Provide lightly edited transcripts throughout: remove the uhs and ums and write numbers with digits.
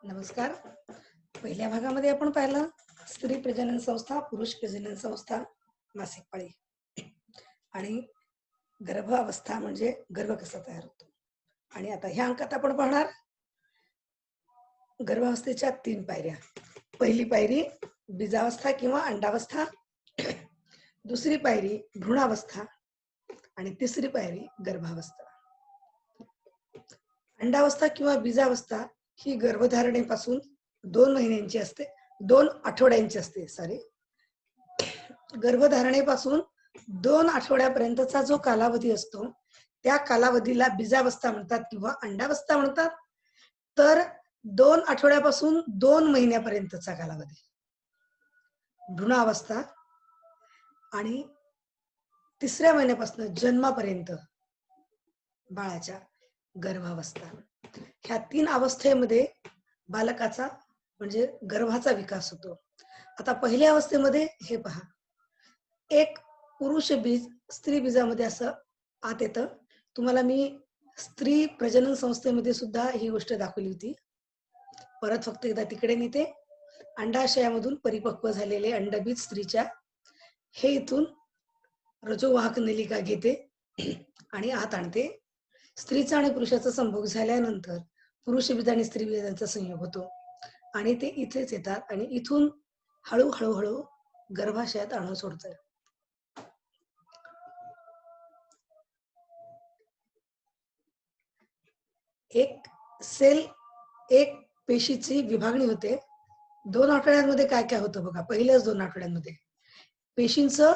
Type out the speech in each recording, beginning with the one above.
नमस्कार. पहिल्या भागामध्ये आपण पाहिलं स्त्री प्रजनन संस्था, पुरुष प्रजनन संस्था, मासिक पाळी आणि गर्भावस्था म्हणजे गर्भ कसा तयार होतो. आणि आता ह्या अंकात आपण पाहणार गर्भावस्थेच्या 3 पायऱ्या. पहिली पायरी बीजावस्था किंवा अंडावस्था, दुसरी पायरी भ्रूणावस्था आणि तिसरी पायरी गर्भावस्था. अंडावस्था किंवा बीजावस्था ही गर्भधारणेपासून 2 महिन्यांची असते, 2 आठवड्यांची असते. गर्भधारणेपासून 2 आठवड्यापर्यंतचा जो कालावधी असतो त्या कालावधीला बीजावस्था म्हणतात किंवा अंडावस्था म्हणतात. तर 2 आठवड्यापासून 2 महिन्यापर्यंतचा कालावधी भ्रूणावस्था आणि 3ऱ्या महिन्यापासून जन्मापर्यंत बाळाच्या गर्भावस्था. ह्या 3 अवस्थेमध्ये बालकाचा म्हणजे गर्भाचा विकास होतो. आता पहिल्या अवस्थेमध्ये हे पहा, एक पुरुष बीज स्त्री बीजामध्ये असं आत येतं. तुम्हाला मी स्त्री प्रजनन संस्थेमध्ये सुद्धा ही गोष्ट दाखवली होती. परत फक्त एकदा तिकडे नेते. अंडाशयामधून परिपक्व झालेले अंडबीज स्त्रीच्या हे इथून रजोवाहक नलिका घेते आणि आत आणते. स्त्रीचा आणि पुरुषाचा संभोग झाल्यानंतर पुरुष बीज आणि स्त्री बीजांचा संयोग होतो आणि ते इथेच येतात आणि इथून हळूहळू गर्भाशयात आणून सोडतात. एक पेशीची विभागणी होते. 2 आठवड्यांमध्ये काय काय होतं बघा. पहिल्याच 2 आठवड्यांमध्ये पेशींचं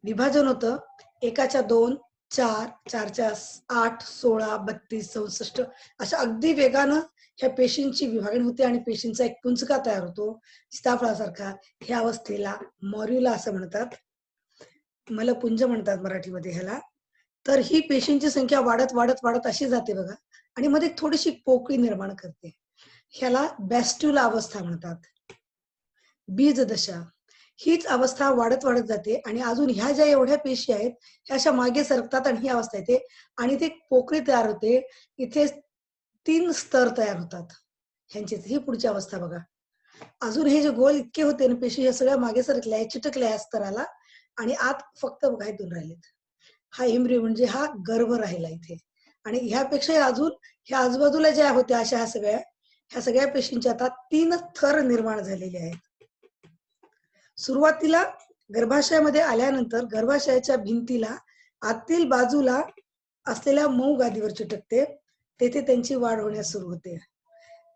विभाजन होतं. एकाच्या 2, 4, 4च्या 8, 16, 32, 64 अशा अगदी वेगानं ह्या पेशींची विभागणी होते आणि पेशींचा एक पुंजका तयार होतो सीताफळासारखा. ह्या अवस्थेला मॉर्युला असं म्हणतात, मलपुंज म्हणतात मराठीमध्ये ह्याला. तर ही पेशींची संख्या वाढत वाढत वाढत अशी जाते बघा आणि मध्ये थोडीशी पोकळी निर्माण करते. ह्याला बॅस्ट्युला अवस्था म्हणतात. बीज दशा हीच अवस्था वाढत वाढत जाते आणि अजून ह्या ज्या एवढ्या पेशी आहेत ह्या अशा मागे सरकतात आणि ही अवस्था येते आणि ते पोकळी तयार होते. इथे 3 स्तर तयार होतात ह्यांची. ही पुढची अवस्था बघा. अजून हे जे गोल इतके होते ना पेशी, हे सगळ्या मागे सरकल्या आहे, चिटकल्या या स्तराला आणि आत फक्त बघा 2 राहिलेत. हा एम्ब्रियो म्हणजे हा गर्भ राहिला इथे आणि ह्यापेक्षा अजून ह्या आजूबाजूला ज्या होत्या अशा ह्या सगळ्या पेशींच्या आता 3 थर निर्माण झालेले आहेत. सुरुवातीला गर्भाशयामध्ये आल्यानंतर गर्भाशयाच्या भिंतीला आतील बाजूला असलेल्या मऊ गादीवर चिटकते. तेथे त्यांची वाढ होण्यास सुरू होते.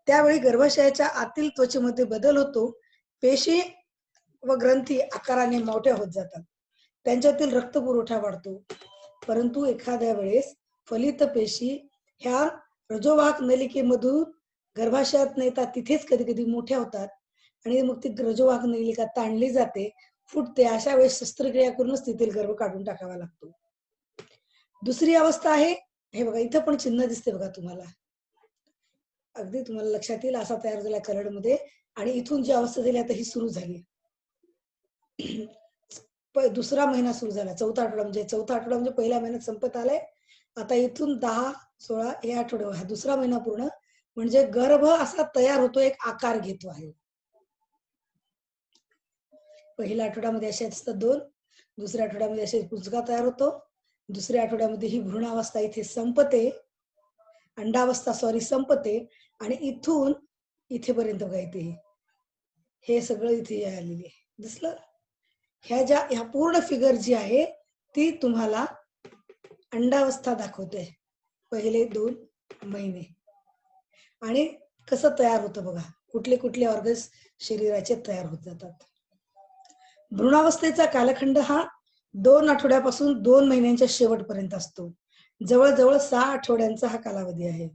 त्यावेळी गर्भाशयाच्या आतील त्वचेमध्ये बदल होतो. पेशी व ग्रंथी आकाराने मोठ्या होत जातात. त्यांच्यातील रक्तपुरवठा वाढतो. परंतु एखाद्या वेळेस फलित पेशी ह्या रजोवाहक नलिकेमधून गर्भाशयात नेतात तिथेच कधी कधी मोठ्या होतात आणि मग ती रजोवाहक नलिका ताणली जाते, फुटते. अशा वेळेस शस्त्रक्रिया करूनच तिथील गर्भ काढून टाकावा लागतो. दुसरी अवस्था आहे, हे बघा इथं पण चिन्ह दिसते बघा तुम्हाला, अगदी तुम्हाला लक्षात येईल असा तयार झाला कलर मध्ये. आणि इथून जी अवस्था झाली आता ही सुरू झाली. दुसरा महिना सुरू झाला, चौथा आठवडा म्हणजे पहिल्या महिन्यात संपत आलाय. आता इथून 10, 16 हे आठवडे, हा दुसरा महिना पूर्ण म्हणजे गर्भ असा तयार होतो, एक आकार घेतो आहे. पहिल्या आठवड्यामध्ये असे असतात 2, दुसऱ्या आठवड्यामध्ये असे पुंजका तयार होतो, दुसऱ्या आठवड्यामध्ये ही भ्रूणावस्था इथे संपते, अंडावस्था संपते आणि इथून इथेपर्यंत बघा येते. हे सगळं इथे आलेली आहे, दिसलं. ह्या पूर्ण फिगर जी आहे ती तुम्हाला अंडावस्था दाखवते, पहिले 2 महिने. आणि कसं तयार होतं बघा, कुठले कुठले ऑर्गन्स शरीराचे तयार होत जातात. भ्रूणावस्थेचा कालखंड हा 2 आठवड्यापासून 2 महिन्यांच्या शेवटपर्यंत असतो. जवळजवळ 6 आठवड्यांचा हा कालावधी आहे.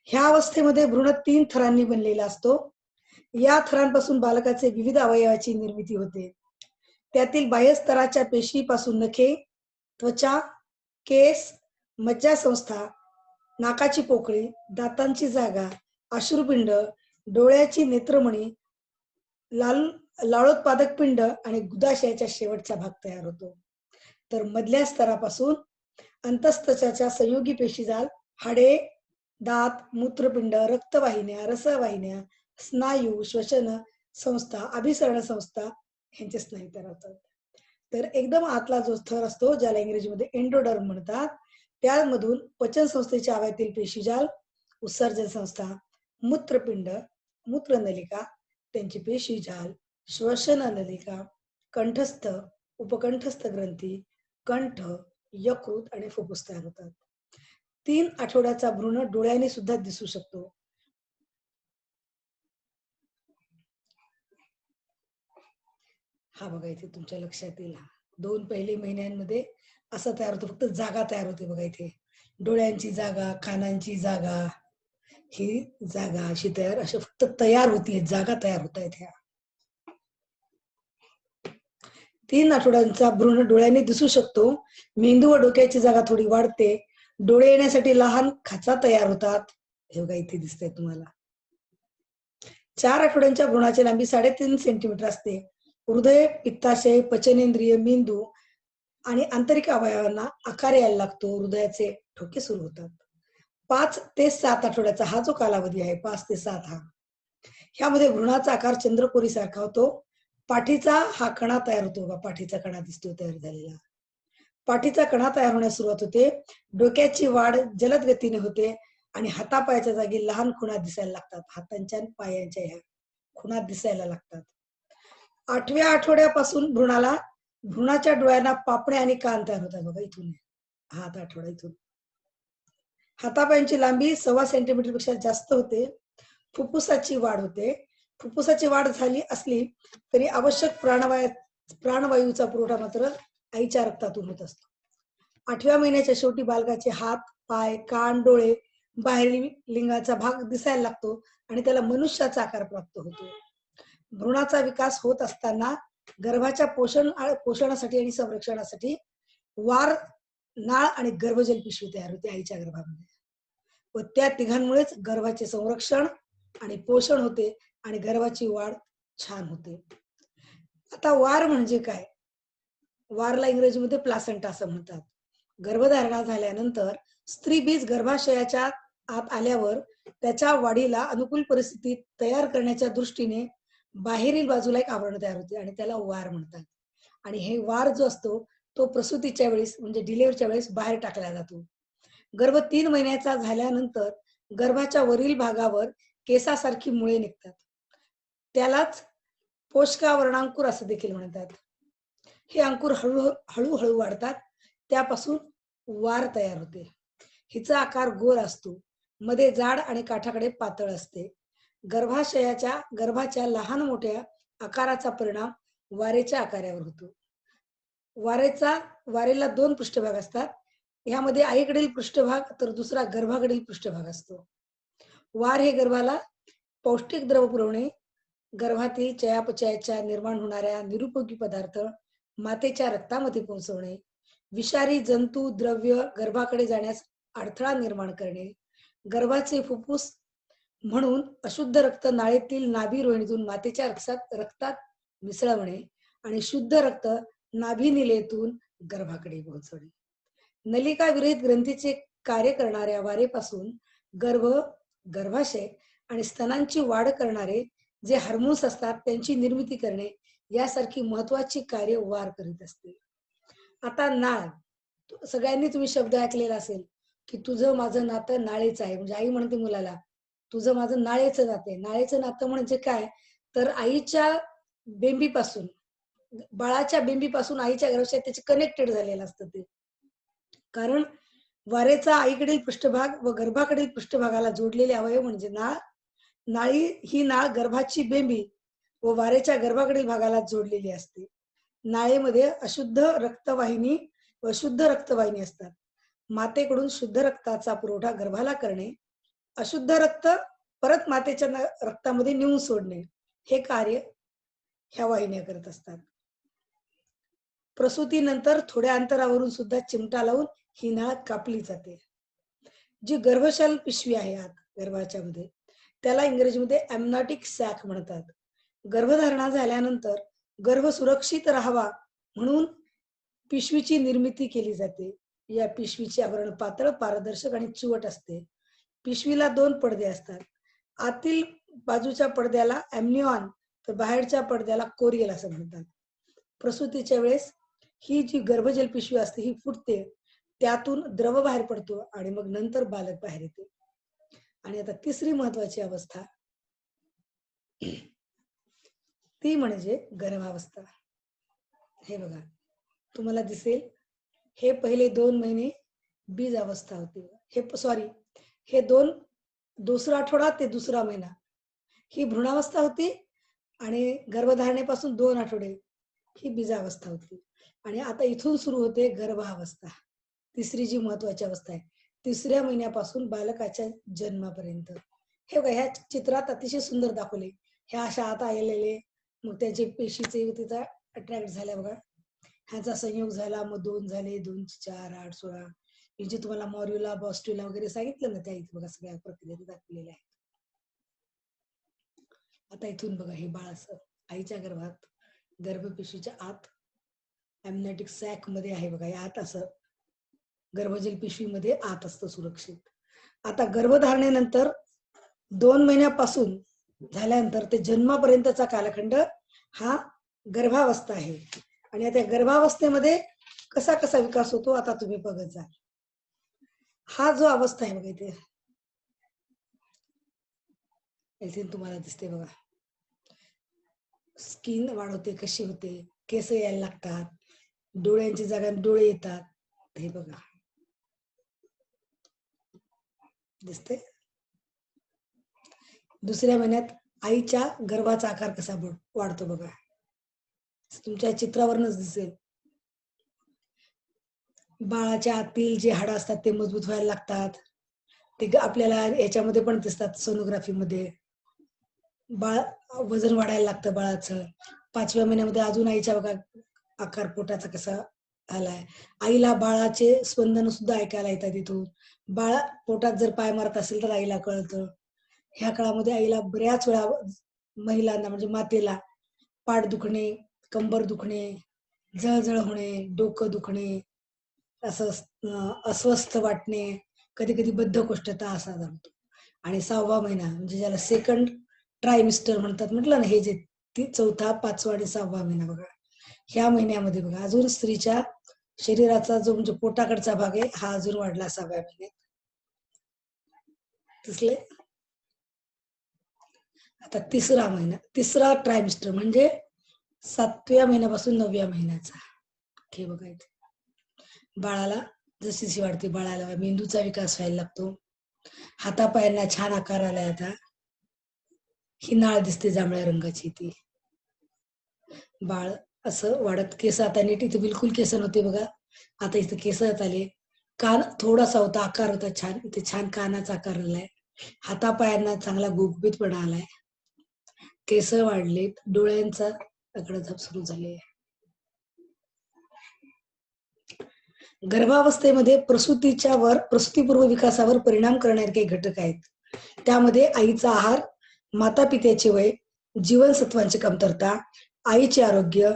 ह्या अवस्थेमध्ये भ्रूण 3 थरांनी बनलेला असतो. या थरांपासून बालकाचे विविध अवयवाची निर्मिती होते. त्यातील बाह्यस्तराच्या पेशीपासून नखे, त्वचा, केस, मज्जासंस्था, नाकाची पोकळी, दातांची जागा, अश्रुपिंड, डोळ्याची नेत्रमणी, लाळोत्पादक पिंड आणि गुदाशयाच्या शेवटचा भाग तयार होतो. तर मधल्या स्तरापासून अंतस्तचाच्या संयोगी पेशीजाल, हाडे, दात, मूत्रपिंड, रक्तवाहिन्या, रसवाहिन्या, स्नायू, श्वसन संस्था, अभिसरण संस्था ह्यांचे स्नायू तयार होतात. तर एकदम आतला जो थर असतो ज्याला इंग्रजीमध्ये एंडोडर्म म्हणतात, त्यामधून पचन संस्थेच्या आवायातील पेशीजाल, उत्सर्जन संस्था, मूत्रपिंड, मूत्रनलिका, त्यांची पेशीजाल, श्वसन नलिका, कंठस्थ, उपकंठस्थ ग्रंथी, कंठ, यकृत आणि फुफ्फुस तयार होतात. 3 आठवड्याचा भ्रूण डोळ्याने सुद्धा दिसू शकतो. हा बघा इथे तुमच्या लक्षात येईल. 2 पहिले महिन्यांमध्ये असं तयार होतं, फक्त जागा तयार होते बघा इथे. डोळ्यांची जागा, कानांची जागा, ही जागा अशी तयार, अशा फक्त तयार होतीये, जागा तयार होत आहेत ह्या. 3 आठवड्यांचा भ्रूण डोळ्याने दिसू शकतो. मेंदू व डोक्याची जागा थोडी वाढते. डोळे येण्यासाठी लहान खाचा तयार होतात. हे बघा इथे दिसतंय तुम्हाला. 4 आठवड्यांच्या भ्रूणाची लांबी 3.5 सेंटीमीटर असते. हृदय, पित्ताशय, पचनेंद्रिय, मेंदू आणि आंतरिक अवयवांना आकार यायला लागतो. हृदयाचे ठोके सुरू होतात. 5 ते 7 आठवड्याचा हा जो कालावधी आहे, 5 ते 7 हा, ह्यामध्ये भ्रूणाचा आकार चंद्रकोरी सारखा होतो. पाठीचा हा कणा तयार होतो बघा, पाठीचा कणा दिसतो तयार झालेला. पाठीचा कणा तयार होण्यास सुरुवात होते. डोक्याची वाढ जलद गतीने होते आणि हातापायाच्या जागी लहान खुणा दिसायला लागतात. हातांच्या आणि पायांच्या ह्या खुणा दिसायला लागतात. 8व्या आठवड्यापासून भ्रूणाच्या डोळ्यांना पापणे आणि कान तयार होतात बघा इथून. हा 8 आठवडा इथून. हातापायांची लांबी 1.25 सेंटीमीटर पेक्षा जास्त होते. फुफ्फुसाची वाढ होते. फुफ्फुसाची वाढ झाली असली तरी आवश्यक प्राणवायूचा पुरवठा मात्र आईच्या रक्तातून होत असतो. 8व्या महिन्याच्या शेवटी बालकाचे हात, पाय, कान, डोळे, बाहेरील लिंगाचा भाग दिसायला लागतो आणि त्याला मनुष्याचा आकार प्राप्त होतो. भ्रूणाचा विकास होत असताना गर्भाच्या पोषणासाठी आणि संरक्षणासाठी वार, नाळ आणि गर्भजल पिशवी तयार होते आईच्या गर्भामध्ये. व त्या तिघांमुळेच गर्भाचे संरक्षण आणि पोषण होते आणि गर्भाची वाढ छान होते. आता वार म्हणजे काय? वारला इंग्रजीमध्ये प्लासेंटा असं म्हणतात. गर्भधारणा झाल्यानंतर स्त्री बीज गर्भाशयाच्या आत आल्यावर त्याच्या वाढीला अनुकूल परिस्थिती तयार करण्याच्या दृष्टीने बाहेरील बाजूला एक आवरण तयार होते आणि त्याला वार म्हणतात. आणि हे वार जो असतो तो प्रसूतीच्या वेळेस म्हणजे डिलिव्हरीच्या वेळेस बाहेर टाकला जातो. गर्भ 3 महिन्याचा झाल्यानंतर गर्भाच्या वरील भागावर केसासारखी मुळे निघतात. त्यालाच पोषकावरणांकुर असं देखील म्हणतात. हे अंकुर हळूहळू वाढतात. त्यापासून वार तयार होते. हिचा आकार गोल असतो. मध्ये जाड आणि काठाकडे पातळ असते. गर्भाच्या लहान मोठ्या आकाराचा परिणाम वारेच्या आकारावर होतो. वारेला 2 पृष्ठभाग असतात. यामध्ये आईकडील पृष्ठभाग तर दुसरा गर्भाकडील पृष्ठभाग असतो. वार हे गर्भाला पौष्टिक द्रव पुरवणे, गर्भातील चयापचयाच्या निर्माण होणाऱ्या निरुपयोगी पदार्थ मातेच्या रक्तामध्ये पोहोचवणे, विषारी जंतू द्रव्य गर्भाकडे जाण्यास अडथळा निर्माण करणे, गर्भाचे फुफ्फुस म्हणून अशुद्ध रक्त नाळेतील नाभी रोहिणीतून मातेच्या रक्तात मिसळवणे आणि शुद्ध रक्त नाभिनिलेतून गर्भाकडे पोहोचवणे. नलिका विरहित ग्रंथीचे कार्य करणाऱ्या वारेपासून गर्भाशय आणि स्तनांची वाढ करणारे जे हार्मोन्स असतात त्यांची निर्मिती करणे यासारखी महत्वाची कार्य वार करीत असते. आता नाळ, सगळ्यांनी तुम्ही शब्द ऐकलेला असेल की तुझं माझं नातं नाळेचं आहे. म्हणजे आई म्हणते मुलाला तुझं माझं नाळेचं नातं आहे. नाळेचं नातं म्हणजे काय, तर आईच्या बेंबीपासून, बाळाच्या बेंबीपासून आईच्या गर्भाशयात त्याचे कनेक्टेड झालेलं असतं ते. कारण वारेचा आईकडील पृष्ठभाग व गर्भाकडील पृष्ठभागाला जोडलेले अवयव म्हणजे नाळ. ही नाळ गर्भाची बेंबी व वारेच्या गर्भाकडील भागाला जोडलेली असते. नाळेमध्ये अशुद्ध रक्तवाहिनी व शुद्ध रक्तवाहिनी असतात. मातेकडून शुद्ध रक्ताचा पुरवठा गर्भाला करणे, अशुद्ध रक्त परत मातेच्या रक्तामध्ये नेऊन सोडणे हे कार्य ह्या वाहिन्या करत असतात. प्रसूतीनंतर थोड्या अंतरावरून सुद्धा चिमटा लावून ही नाळ कापली जाते. जी गर्भशाल पिशवी आहे आत गर्भाच्या मध्ये त्याला इंग्रजीमध्ये एम्नाटिक सॅक म्हणतात. गर्भधारणा झाल्यानंतर गर्भ सुरक्षित राहावा म्हणून पिशवीची निर्मिती केली जाते. या पिशवीचे आवरण पातळ, पारदर्शक आणि चिवट असते. पिशवीला 2 पडदे असतात. आतील बाजूच्या पडद्याला ॲम्निऑन तर बाहेरच्या पडद्याला कोरियल असं म्हणतात. प्रसूतीच्या वेळेस ही जी गर्भजल पिशवी असते ही फुटते, त्यातून द्रव बाहेर पडतो आणि मग नंतर बालक बाहेर येते. आणि आता तिसरी महत्वाची अवस्था ती म्हणजे गर्भावस्था. हे बघा, तुम्हाला दिसेल हे पहिले 2 महिने बीज अवस्था होती. हे दुसरा आठवडा ते दुसरा महिना ही भ्रूणावस्था होती आणि गर्भधारणेपासून 2 आठवडे ही बीजावस्था होती. आणि आता इथून सुरू होते गर्भावस्था. तिसरी जी महत्वाची अवस्था आहे, 3ऱ्या महिन्यापासून बालकाच्या जन्मापर्यंत. हे बघा, ह्या चित्रात अतिशय सुंदर दाखवले. ह्या अशा आता आलेले, मग त्याचे पेशीचे तिचा अट्रॅक्ट झाल्या बघा. ह्याचा संयोग झाला, मग 2 झाले, 2 4 8 16. हे जे तुम्हाला मॉर्युला बॉस्ट्युला वगैरे सांगितलं ना, त्या इथे बघा सगळ्या प्रक्रिया दाखवलेल्या आहेत. आता इथून बघा, हे बाळ असं आईच्या गर्भात गर्भपेशीच्या आत एम्नियोटिक सॅक मध्ये आहे बघा, या आत असं गर्भजल पिशवीमध्ये आत असतं सुरक्षित. आता गर्भधारणेनंतर 2 महिन्यापासून झाल्यानंतर ते जन्मापर्यंतचा कालखंड हा गर्भावस्था आहे. आणि आता गर्भावस्थेमध्ये कसा कसा विकास होतो आता तुम्ही बघत जा. हा जो अवस्था आहे बघा, इथे तुम्हाला दिसते बघा, स्किन वाढवते, कशी होते, केस यायला लागतात, डोळ्यांची जागा डोळे येतात. हे बघा दिसते. दुसऱ्या महिन्यात आईच्या गर्भाचा आकार कसा वाढतो बघा, तुमच्या चित्रावरच दिसेल. बाळाच्या आतील जे हाडं असतात ते मजबूत व्हायला लागतात. ते आपल्याला याच्यामध्ये पण दिसतात सोनोग्राफी मध्ये. बाळ वजन वाढायला लागतं बाळाचं. 5व्या महिन्यामध्ये अजून आईच्या बघा आकार पोटाचा कसा आलाय. आईला बाळाचे स्पंदन सुद्धा ऐकायला येतात इथून. बाळ पोटात जर पाय मारत असेल तर आईला कळतं. ह्या काळामध्ये आईला बऱ्याच वेळा महिलांना म्हणजे मातेला पाठ दुखणे, कंबर दुखणे, जळजळ होणे, डोकं दुखणे, असं अस्वस्थ वाटणे, कधी कधी बद्धकोष्ठता असा जाणवतो. आणि 6वा महिना म्हणजे ज्याला सेकंड ट्रायमिस्टर म्हणतात म्हटलं ना, हे जे 4था, 5वा आणि 6वा महिना बघा, ह्या महिन्यामध्ये बघा अजून स्त्रीच्या शरीराचा जो म्हणजे पोटाकडचा भाग आहे हा अजून वाढला 6व्या महिन्यात. दिसले. आता 3रा महिना, 3रा ट्रायमिस्टर म्हणजे 7व्या महिन्यापासून 9व्या महिन्याचा. हे बघायचं, बाळाला जशी वाढते, बाळाला मेंदूचा विकास व्हायला लागतो. हातापायांना छान आकार आलाय. आता ही नाळ दिसते जांभळ्या रंगाची, ती बाळ असं वाढत. केस आता नीट, इथे बिलकुल केस नव्हते बघा, आता इथं केस आले. कान थोडासा होता, आकार होता छान, इथे छान कानाचा आकार आलाय. हातापायांना चांगला गुबगुबीतपणा आलाय. केस वाढलेत, डोळ्यांचा आकडाझाप सुरू झाले. गर्भावस्थेमध्ये प्रसूतीपूर्व विकासावर परिणाम करणारे काही घटक आहेत. त्यामध्ये आईचा आहार, माता पित्याचे वय, जीवनसत्वांची कमतरता, आईचे आरोग्य,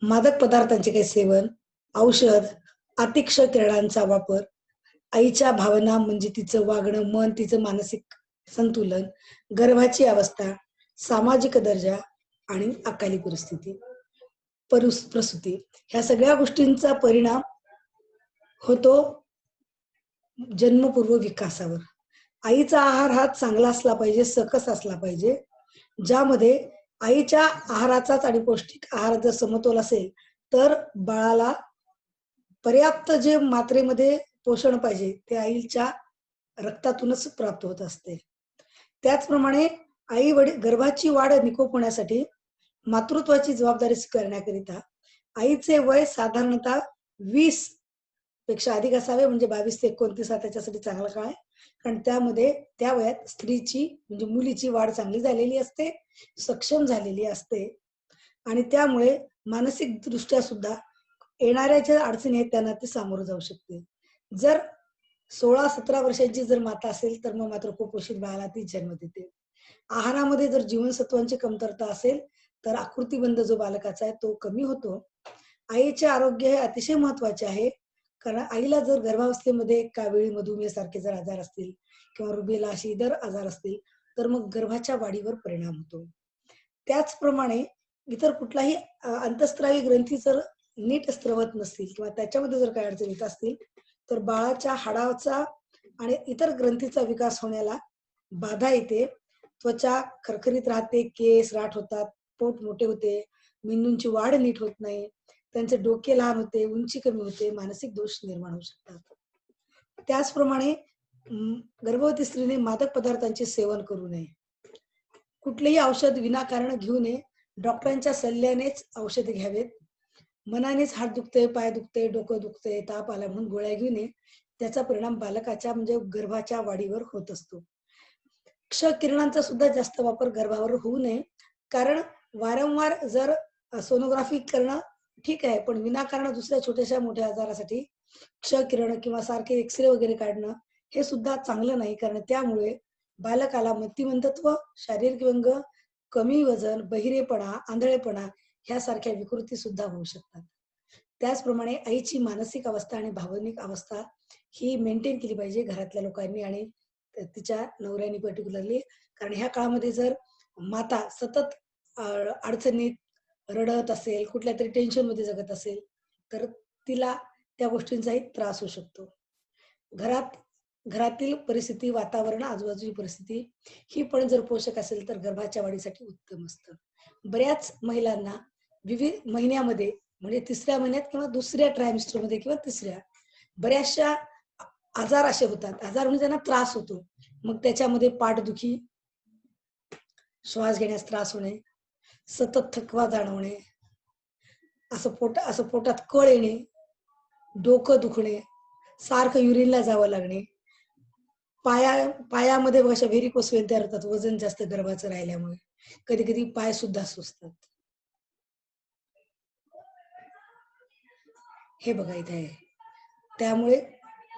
मादक पदार्थांचे काही सेवन, औषध, अतिक्ष किरणांचा वापर, आईच्या भावना म्हणजे तिचं वागणं, मन, तिचं मानसिक संतुलन, गर्भाची अवस्था, सामाजिक दर्जा आणि अकाली परिस्थिती, प्रसूती, ह्या सगळ्या गोष्टींचा परिणाम होतो जन्मपूर्व विकासावर. आईचा आहार हा चांगला असला पाहिजे, सकस असला पाहिजे, ज्यामध्ये आईच्या आहाराचाच आणि पौष्टिक आहार जर समतोल असेल तर बाळाला पर्याप्त जे मात्रेमध्ये पोषण पाहिजे ते आईच्या रक्तातूनच प्राप्त होत असते. त्याचप्रमाणे आई वडील गर्भाची वाढ निकोप होण्यासाठी मातृत्वाची जबाबदारी स्वीकारण्याकरिता आईचे वय साधारणतः 20 पेक्षा अधिक असावे, म्हणजे 22 ते 29 हा त्याच्यासाठी चांगला काळ आहे. कारण त्यामध्ये त्या वयात स्त्रीची म्हणजे मुलीची वाढ चांगली झालेली असते, सक्षम झालेली असते आणि त्यामुळे मानसिक दृष्ट्या सुद्धा येणाऱ्या ज्या अडचणी आहेत त्यांना ती सामोरं जाऊ शकते. जर 16-17 वर्षांची जर माता असेल तर मग मात्र कुपोषित बाळाला ती जन्म देते. आहारामध्ये जर जीवनसत्वांची कमतरता असेल तर आकृतिबंध जो बालकाचा आहे तो कमी होतो. आईचे आरोग्य हे अतिशय महत्वाचे आहे, कारण आईला जर गर्भावस्थेमध्ये कावेळी मधुमेह सारखे जर आजार असतील किंवा रुबेला असे इतर आजार असतील तर मग गर्भाच्या वाढीवर परिणाम होतो. त्याचप्रमाणे इतर कुठलाही अंतःस्रावी ग्रंथी जर नीट स्त्रवत नसतील किंवा त्याच्यामध्ये जर काही अडचणी येत असतील तर बाळाच्या हाडाचा आणि इतर ग्रंथीचा विकास होण्याला बाधा येते. त्वचा खरखरीत राहते, केस राठ होतात, पोट मोठे होते, मेंदूंची वाढ नीट होत नाही, त्यांचे डोके लहान होते, उंची कमी होते, मानसिक दोष निर्माण होऊ शकतात. त्याचप्रमाणे गर्भवती स्त्रीने मादक पदार्थांचे सेवन करू नये. कुठलेही औषध विनाकारण घेऊ नये. डॉक्टरांच्या सल्ल्यानेच औषध घ्यावेत. मनानेच हात दुखते, पाय दुखते, डोकं दुखते, ताप आला म्हणून गोळ्या घेऊ नये. त्याचा परिणाम बालकाच्या म्हणजे गर्भाच्या वाढीवर होत असतो. क्ष किरणांचा सुद्धा जास्त वापर गर्भावर होऊ नये. कारण वारंवार जर सोनोग्राफी करणं ठीक आहे, पण विनाकारण दुसऱ्या छोट्याशा मोठ्या आजारासाठी क्ष किरण किंवा सारखे एक्सरे वगैरे काढणं हे सुद्धा चांगलं नाही. कारण त्यामुळे बालकाला मतिमंदत्व, शारीरिक व्यंग, कमी वजन, बहिरेपणा, आंधळेपणा ह्यासारख्या विकृती सुद्धा होऊ शकतात. त्याचप्रमाणे आईची मानसिक अवस्था आणि भावनिक अवस्था ही मेंटेन केली पाहिजे घरातल्या लोकांनी आणि तिच्या नवऱ्याने पर्टिक्युलरली. कारण ह्या काळामध्ये जर माता सतत अडचणीत रडत असेल, कुठल्या तरी टेन्शन मध्ये जगत असेल तर तिला त्या गोष्टींचाही त्रास होऊ शकतो. घरातील परिस्थिती, वातावरण, आजूबाजूची परिस्थिती ही पण जर पोषक असेल तर गर्भाच्या वाढीसाठी उत्तम असतं. बऱ्याच महिलांना विविध महिन्यामध्ये म्हणजे 3ऱ्या महिन्यात किंवा 2ऱ्या ट्रायमिस्टरमध्ये किंवा 3ऱ्या बऱ्याचशा आजार असे होतात. आजार म्हणजे त्यांना त्रास होतो. मग त्याच्यामध्ये पाठदुखी, श्वास घेण्यास त्रास होणे, सतत थकवा जाणवणे, असं पोटात कळ येणे, डोकं दुखणे, सारखं युरिनला जावं लागणे, पायामध्ये अशा व्हेरिकोस वेन तयार होतात वजन जास्त गर्भाचं राहिल्यामुळे. कधी कधी पाय सुद्धा सुजतात. हे बघा इथे आहे. त्यामुळे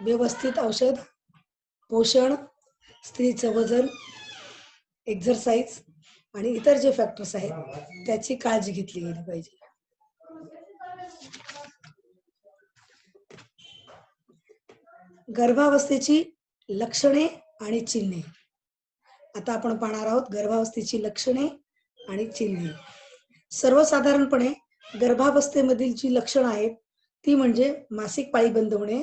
व्यवस्थित औषध, पोषण, स्त्रीचं वजन, एक्झरसाइज आणि इतर जे फॅक्टर्स आहेत त्याची काळजी घेतली गेली पाहिजे. गर्भावस्थेची लक्षणे आणि चिन्हे. आता आपण पाहणार आहोत गर्भावस्थेची लक्षणे आणि चिन्हे. सर्वसाधारणपणे गर्भावस्थेमधील जी लक्षणं आहेत ती म्हणजे मासिक पाळी बंद होणे,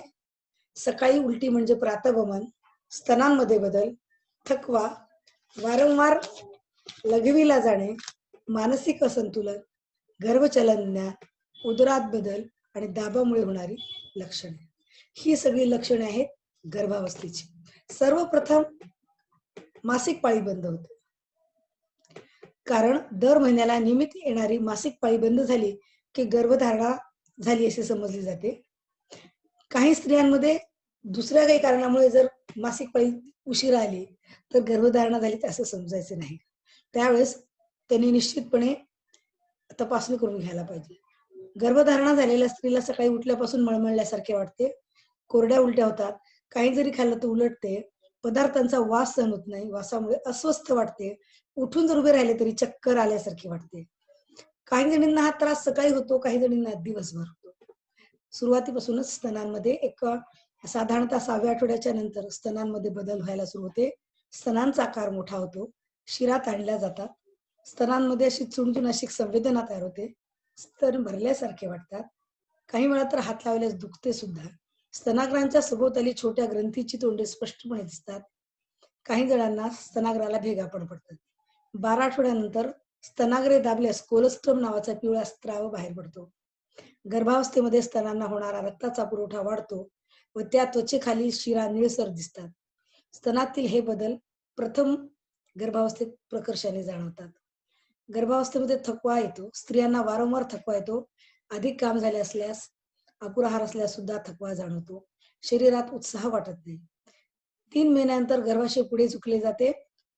सकाळी उलटी म्हणजे प्रातःगमन, स्तनांमध्ये बदल, थकवा, वारंवार लघवीला जाणे, मानसिक असंतुलन, गर्भचलनज्ञान, उदरात बदल आणि दाबामुळे होणारी लक्षणे. ही सगळी लक्षणे आहेत गर्भावस्थेची. सर्वप्रथम मासिक पाळी बंद होते. कारण दर महिन्याला नियमित येणारी मासिक पाळी बंद झाली की गर्भधारणा झाली असे समजले जाते. काही स्त्रियांमध्ये दुसऱ्या काही कारणामुळे जर मासिक पाळी उशिरा आली तर गर्भधारणा झाली असं समजायचं नाही. त्यावेळेस त्यांनी निश्चितपणे तपासणी करून घ्यायला पाहिजे. गर्भधारणा झालेल्या स्त्रीला सकाळी उठल्यापासून मळमळल्यासारखे वाटते, कोरड्या उलट्या होतात, काही जरी खाल्लं तर उलटते, पदार्थांचा वास सहन होत नाही, वासामुळे अस्वस्थ वाटते, उठून जर उभे राहिले तरी चक्कर आल्यासारखे वाटते. काही जणींना हा त्रास सकाळी होतो, काही जणींना दिवसभर होतो. सुरुवातीपासूनच स्तनांमध्ये साधारणतः 6व्या आठवड्याच्या नंतर स्तनांमध्ये बदल व्हायला सुरू होते. स्तनांचा आकार मोठा होतो, शिरा ताणल्या जातात, स्तनांमध्ये अशी चुणचुण अशी संवेदना तयार होते, स्तन भरल्यासारखे वाटतात, काही वेळा तर हात लावल्यास दुखते सुद्धा. स्तनाग्रांच्या सभोवताली छोट्या ग्रंथीची तोंडे स्पष्टपणे दिसतात. काही जणांना स्तनाग्राला भेगा पण पडतात. 12 आठवड्यानंतर स्तनाग्रे दाबल्यास कोलेस्ट्रम नावाचा पिवळा स्त्राव बाहेर पडतो. गर्भावस्थेमध्ये स्तनांना होणारा रक्ताचा पुरवठा वाढतो व त्या त्वचेखाली शिरा निळसर दिसतात. स्तनातील हे बदल प्रथम गर्भावस्थेत प्रकर्षाने जाणवतात. गर्भावस्थेमध्ये थकवा येतो. स्त्रियांना वारंवार थकवा येतो. अधिक काम झाले असल्यास, अपुरा आहार असल्यास सुद्धा थकवा जाणवतो. शरीरात उत्साह वाटत नाही. 3 महिन्यानंतर गर्भाशय पुढे झुकले जाते.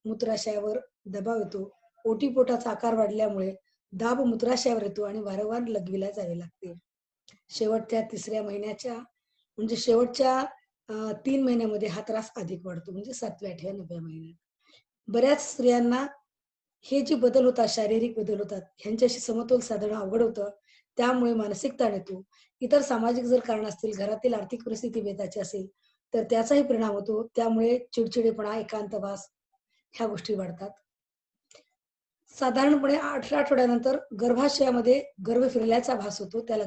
मूत्राशयावर दबाव येतो. ओटीपोटाचा आकार वाढल्यामुळे दाब मूत्राशयावर येतो आणि वारंवार लघवीला जावे लागते. शेवटच्या 3ऱ्या महिन्याच्या म्हणजे शेवटच्या 3 महिन्यामध्ये हा त्रास अधिक वाढतो, म्हणजे 7व्या, 8व्या, 9व्या महिन्यात. बऱ्याच स्त्रियांना हे जे बदल होतात, शारीरिक बदल होतात, ह्यांच्याशी समतोल साधणं अवघड होतं. त्यामुळे मानसिक ताण येतो. इतर सामाजिक जर कारण असतील, घरातील आर्थिक परिस्थिती बेताची असेल, तर त्याचाही परिणाम होतो. त्यामुळे चिडचिडेपणा, एकांतवास ह्या गोष्टी वाढतात. साधारणपणे 18 आठवड्यानंतर गर्भाशयामध्ये गर्भ फिरल्याचा भास होतो. त्याला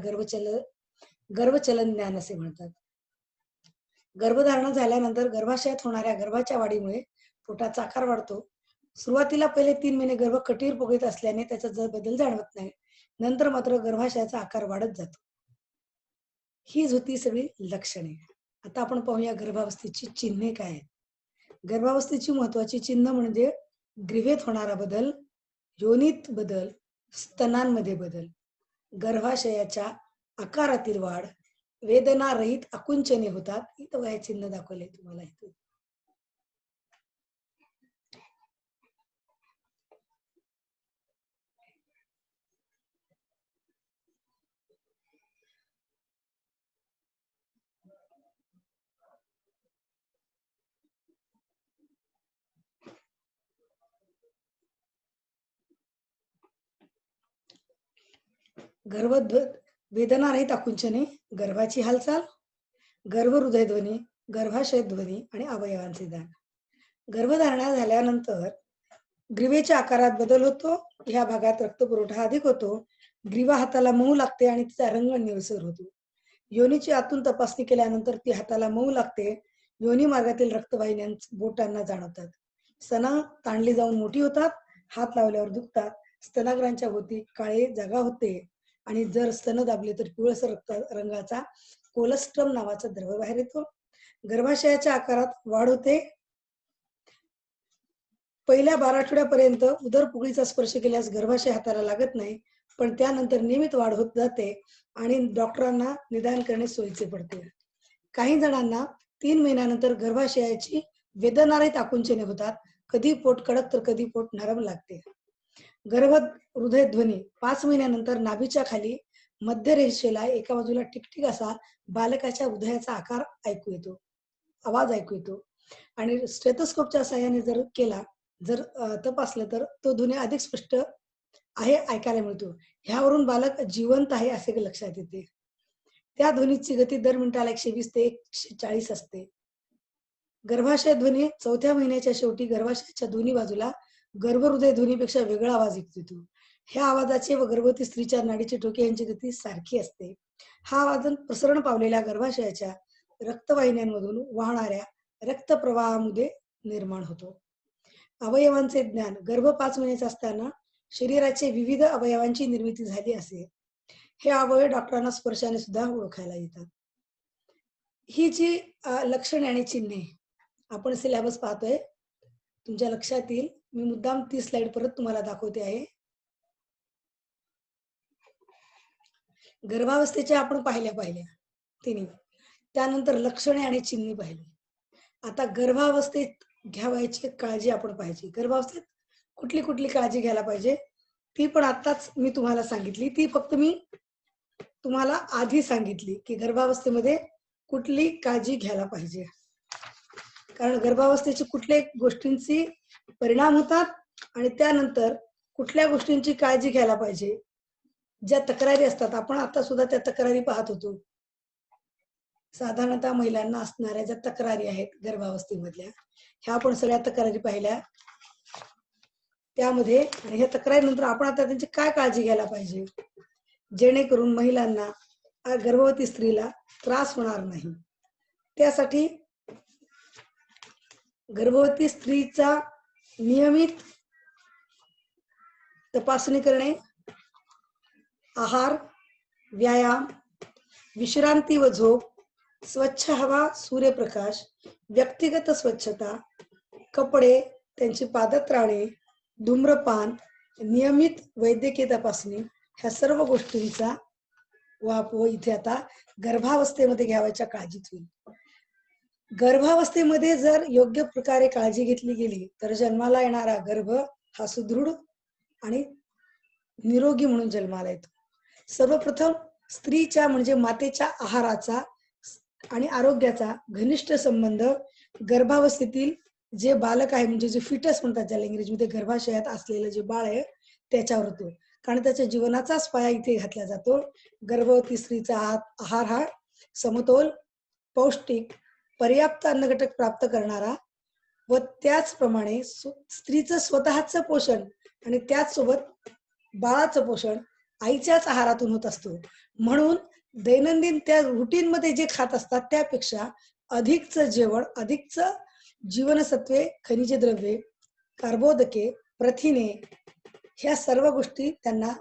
गर्भचलन ज्ञान असे म्हणतात. गर्भधारणा झाल्यानंतर गर्भाशयात होणाऱ्या गर्भाच्या वाढीमुळे पोटाचा आकार वाढतो. सुरुवातीला पहिले 3 महिने गर्भ कटीवर पोगळीत असल्याने त्याचा बदल जाणवत नाही. नंतर मात्र गर्भाशयाचा आकार वाढत जातो. हीच होती सगळी लक्षणे. आता आपण पाहूया गर्भावस्थेची चिन्हे काय आहेत. गर्भावस्थेची महत्वाची चिन्ह म्हणजे ग्रीवेत होणारा बदल, योनीत बदल, स्तनांमध्ये बदल, गर्भाशयाच्या आकारातील वाढ, वेदनारहित आकुंचने होतात. इथं वया चिन्ह दाखवले तुम्हाला इथे. वेदनारहित आकुंचने, गर्भाची हालचाल, गर्भहृदयध्वनी, गर्भाशय ध्वनी आणि अवयवांचे दान. गर्भधारणा झाल्यानंतर ग्रीवेच्या आकारात बदल होतो. ह्या भागात रक्तपुरवठा अधिक होतो. ग्रीवा हाताला मऊ लागते आणि तिचा रंग निळसर होतो. योनीची आतून तपासणी केल्यानंतर ती हाताला मऊ लागते. योनी मार्गातील रक्तवाहिन्या बोटांना जाणवतात. स्तन ताणली जाऊन मोठी होतात. हात लावल्यावर दुखतात. स्तनाग्रांच्या भोवती काळे जागा होते आणि जर स्तन दाबले तर पिवळसर रंगाचा कोलस्ट्रम नावाचा द्रव बाहेर येतो. गर्भाशयाच्या आकारात वाढ होते. पहिल्या 12 आठवड्यापर्यंत उदर पुगळीचा स्पर्श केल्यास गर्भाशय हाताला लागत नाही, पण त्यानंतर नियमित वाढ होत जाते आणि डॉक्टरांना निदान करणे सोयीचे पडते. काही जणांना 3 महिन्यानंतर गर्भाशयाची वेदनारहित आकुंचने होतात. कधी पोट कडक तर कधी पोट नरम लागते. हृदय ध्वनी 5 महिन्यानंतर नाभीच्या खाली मध्य रेषेला एका बाजूला टिकटिक असा बालकाच्या हृदयाचा आकार ऐकू येतो, आवाज ऐकू येतो आणि स्टेथोस्कोपच्या साहाय्याने जर तपासलं तर तो ध्वनी अधिक स्पष्ट आहे ऐकायला मिळतो. ह्यावरून बालक जिवंत आहे असे लक्षात येते. त्या ध्वनीची गती दर मिनिटाला 120 ते 140 असते. गर्भाशय ध्वनी 4थ्या महिन्याच्या शेवटी गर्भाशयाच्या दोन्ही बाजूला गर्भहृदय ध्वनीपेक्षा वेगळा आवाज येतो. ह्या आवाजाचे व गर्भवती स्त्रीच्या नाडीचे ठोके यांची गती सारखी असते. हा आवाज प्रसरण पावलेल्या गर्भाशयाच्या रक्तवाहिन्यांमधून वाहणाऱ्या रक्तप्रवाहामध्ये निर्माण होतो. अवयवांचे ज्ञान. गर्भ 5 महिन्याचा असताना शरीराचे विविध अवयवांची निर्मिती झाली असे. हे अवयव डॉक्टरांना स्पर्शाने सुद्धा ओळखायला येतात. ही जी लक्षणे आणि चिन्हे आपण सिलेबस पाहतोय, तुमच्या लक्षात येईल. मी मुद्दाम ती स्लाइड परत तुम्हाला दाखवते आहे. गर्भावस्थेच्या आपण पाहिल्या तिन्ही. त्यानंतर लक्षणे आणि चिन्हे पाहिली. आता गर्भावस्थेत घ्यावयाची काळजी आपण पाहिजे. गर्भावस्थेत कुठली कुठली काळजी घ्यायला पाहिजे ती पण आताच मी तुम्हाला सांगितली. ती फक्त मी तुम्हाला आधी सांगितली की गर्भावस्थेमध्ये कुठली काळजी घ्यायला पाहिजे, कारण गर्भावस्थेची कुठल्या गोष्टींची परिणाम होतात आणि त्यानंतर कुठल्या गोष्टींची काळजी घ्यायला पाहिजे. ज्या तक्रारी असतात, आपण आता सुद्धा त्या तक्रारी पाहत होतो. साधारणतः महिलांना असणाऱ्या ज्या तक्रारी आहेत गर्भावस्थेमधल्या, ह्या आपण सगळ्या तक्रारी पाहिल्या त्यामध्ये. आणि ह्या तक्रारीनंतर आपण आता त्यांची काय काळजी घ्यायला पाहिजे जेणेकरून महिलांना, गर्भवती स्त्रीला त्रास होणार नाही. त्यासाठी गर्भवती स्त्रीचा नियमित तपासणी करणे, आहार, व्यायाम, विश्रांती व झोप, स्वच्छ हवा, सूर्यप्रकाश, व्यक्तिगत स्वच्छता, कपडे, त्यांची पादत्राणे, धूम्रपान, नियमित वैद्यकीय तपासणी, ह्या सर्व गोष्टींचा वापर इथे आता गर्भावस्थेमध्ये घ्यावयाच्या काळजीत होईल. गर्भावस्थेमध्ये जर योग्य प्रकारे काळजी घेतली गेली तर जन्माला येणारा गर्भ हा सुदृढ आणि निरोगी म्हणून जन्माला येतो. सर्वप्रथम स्त्रीच्या म्हणजे मातेच्या आहाराचा आणि आरोग्याचा घनिष्ठ संबंध गर्भावस्थेतील जे बालक आहे, म्हणजे जे फिटस म्हणतात ज्याला इंग्रजीमध्ये, गर्भाशयात असलेलं जे बाळ आहे त्याच्यावर होतो. कारण त्याच्या जीवनाचाच पाया इथे घातला जातो. गर्भवती स्त्रीचा आहार हा समतोल, पौष्टिक, पर्याप्त अन्नघटक प्राप्त करणारा व त्याचप्रमाणे स्त्रीचं स्वतःचं पोषण आणि त्याचसोबत बाळाचं पोषण आईच्याच आहारातून होत असतो. म्हणून दैनंदिन त्या रुटीन मध्ये जे खात असतात त्यापेक्षा अधिकचं जेवण, अधिकचं जीवनसत्वे, खनिज द्रव्ये, कार्बोदके, प्रथिने ह्या सर्व गोष्टी त्यांना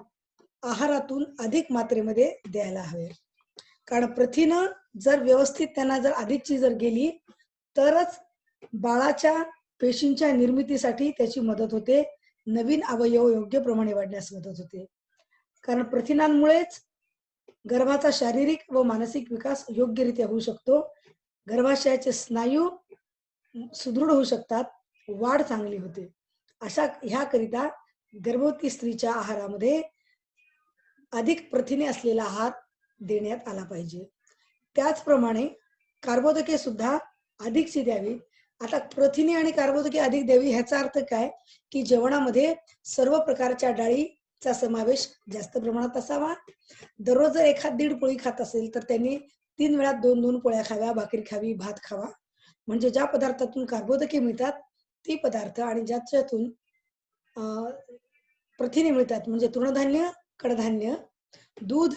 आहारातून अधिक मात्रेमध्ये द्यायला हवे. कारण प्रथिनं जर व्यवस्थित त्यांना जर अधिकची जर गेली तरच बाळाच्या पेशींच्या निर्मितीसाठी त्याची मदत होते, नवीन अवयव योग्य प्रमाणे वाढण्यास मदत होते. कारण प्रथिनांमुळेच गर्भाचा शारीरिक व मानसिक विकास योग्यरित्या होऊ शकतो. गर्भाशयाचे स्नायू सुदृढ होऊ शकतात, वाढ चांगली होते. अशा ह्याकरिता गर्भवती स्त्रीच्या आहारामध्ये अधिक प्रथिने असलेला आहार देण्यात आला पाहिजे. त्याचप्रमाणे कार्बोदके सुद्धा अधिकची द्यावी. आता प्रथिने आणि कार्बोदके अधिक द्यावी ह्याचा अर्थ काय, की जेवणामध्ये सर्व प्रकारच्या डाळीचा समावेश जास्त प्रमाणात असावा. दररोज जर एखाद दीड पोळी खात असेल तर त्यांनी 3 वेळा 2-2 पोळ्या खाव्या, भाकरी खावी, भात खावा. म्हणजे ज्या पदार्थातून कार्बोदके मिळतात ती पदार्थ आणि ज्याच्यातून प्रथिने मिळतात म्हणजे तृणधान्य, कडधान्य, दूध,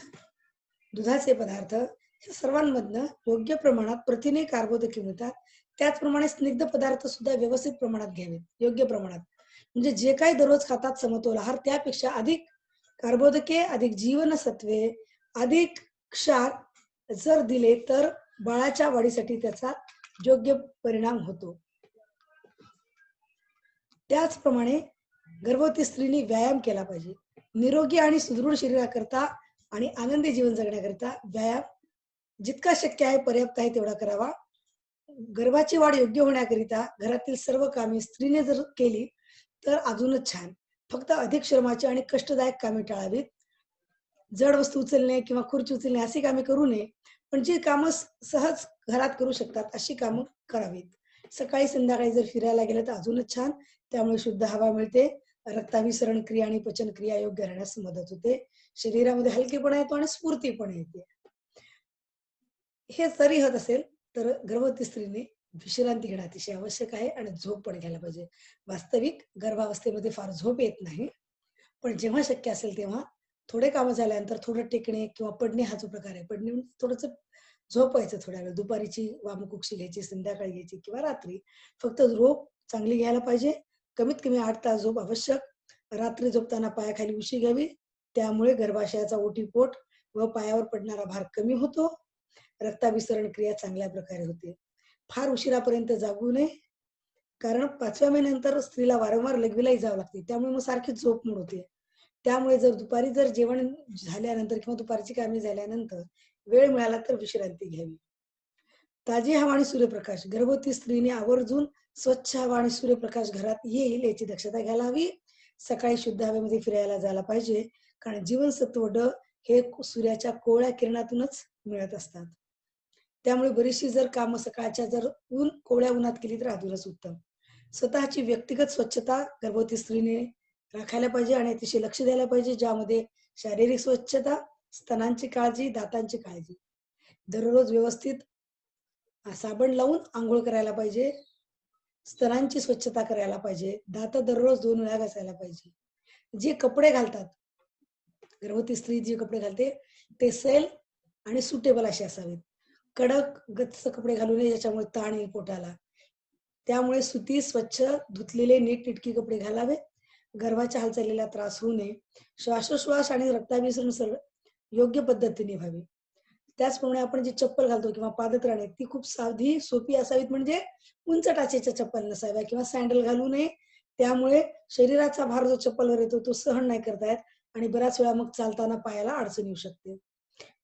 दुधाचे पदार्थ या सर्वांमधनं योग्य प्रमाणात प्रथिने, कार्बोदके मिळतात. त्याचप्रमाणे स्निग्ध पदार्थ सुद्धा व्यवस्थित प्रमाणात घ्यावेत, योग्य प्रमाणात. म्हणजे जे काही दररोज खातात समतोल आहार त्यापेक्षा अधिक कार्बोदके, अधिक जीवनसत्वे, अधिक क्षार जर दिले तर बाळाच्या वाढीसाठी त्याचा योग्य परिणाम होतो. त्याचप्रमाणे गर्भवती स्त्रीने व्यायाम केला पाहिजे. निरोगी आणि सुदृढ शरीराकरता आणि आनंदी जीवन जगण्याकरिता व्यायाम जितका शक्य आहे पर्याप्त आहे तेवढा करावा. गर्भाची वाढ योग्य होण्याकरिता घरातील सर्व कामे स्त्रीने जर केली तर अजूनच छान. फक्त अधिक श्रमाची आणि कष्टदायक कामे टाळावीत. जड वस्तू उचलणे किंवा खुर्ची उचलणे अशी कामे करू नये, पण जी कामं सहज घरात करू शकतात अशी कामं करावीत. सकाळी संध्याकाळी जर फिरायला गेलं तर अजूनच छान. त्यामुळे शुद्ध हवा मिळते, रक्ताभिसरण क्रिया आणि पचन क्रिया योग्य राहण्यास मदत होते, शरीरामध्ये हलकेपणा येतो आणि स्फूर्ती पण येते. हे जरी होत असेल तर गर्भवती स्त्रीने विश्रांती घेणं अतिशय आवश्यक आहे आणि झोप पण घ्यायला पाहिजे. वास्तविक गर्भावस्थेमध्ये फार झोप येत नाही, पण जेव्हा शक्य असेल तेव्हा थोडे कामं झाल्यानंतर थोडं टेकणे किंवा पडणे हा जो प्रकार आहे, पडणे म्हणजे थोडंसं झोपायचं थोड्या वेळ. दुपारीची वामकुक्षी घ्यायची, संध्याकाळी घ्यायची किंवा रात्री. फक्त झोप चांगली घ्यायला पाहिजे. कमीत कमी 8 तास झोप आवश्यक. रात्री झोपताना पायाखाली उशी घ्यावी. त्यामुळे गर्भाशयाचा ओटीपोट व पायावर पडणारा भार कमी होतो. रक्ताभिसरण क्रिया चांगल्या प्रकारे होते. फार उशिरापर्यंत जागू नये, कारण 5व्या महिन्यानंतर स्त्रीला वारंवार लघवीलाही जावं लागते. त्यामुळे मग सारखी झोप मोड होते. त्यामुळे जर दुपारी जर जेवण झाल्यानंतर किंवा दुपारची कामे झाल्यानंतर वेळ मिळाला तर विश्रांती घ्यावी. ताजी हवा आणि सूर्यप्रकाश. गर्भवती स्त्रीने आवर्जून स्वच्छ हवा आणि सूर्यप्रकाश घरात येईल याची दक्षता घ्यायला हवी. सकाळी शुद्ध हवेमध्ये फिरायला जायला पाहिजे, कारण जीवनसत्व ड हे सूर्याच्या कोवळ्या किरणातूनच मिळत असतात. त्यामुळे बरीचशी जर कामं सकाळच्या जर कोवळ्या उन्हात केली तर अधूनच उत्तम. स्वतःची व्यक्तिगत स्वच्छता गर्भवती स्त्रीने राखायला पाहिजे आणि अतिशय लक्ष द्यायला पाहिजे, ज्यामध्ये शारीरिक स्वच्छता, स्तनांची काळजी, दातांची काळजी. दररोज व्यवस्थित साबण लावून आंघोळ करायला पाहिजे. स्तनांची स्वच्छता करायला पाहिजे. दात दररोज 2 वेळा घासायला पाहिजे. जे कपडे घालतात, गर्भवती स्त्री जे कपडे घालते ते सैल आणि सुटेबल असे असावेत. कडक गच्च कपडे घालू नये ज्याच्यामुळे ताण येईल पोटाला. त्यामुळे सुती, स्वच्छ, धुतलेले नीटनेटके कपडे घालावे. गर्भाच्या हालचालीला त्रास होऊ नये. श्वासोश्वास आणि रक्ताभिसरण योग्य पद्धतीने व्हावे. त्याचप्रमाणे आपण जी चप्पल घालतो किंवा पादत्राणे ती खूप साधी सोपी असावीत, म्हणजे उंच टाचेच्या चप्पल नसाव्या किंवा सँडल घालू नये. त्यामुळे शरीराचा भार जो चप्पलवर येतो तो सहन नाही करता येत आणि बऱ्याच वेळा मग चालताना पायाला अडचण येऊ शकते.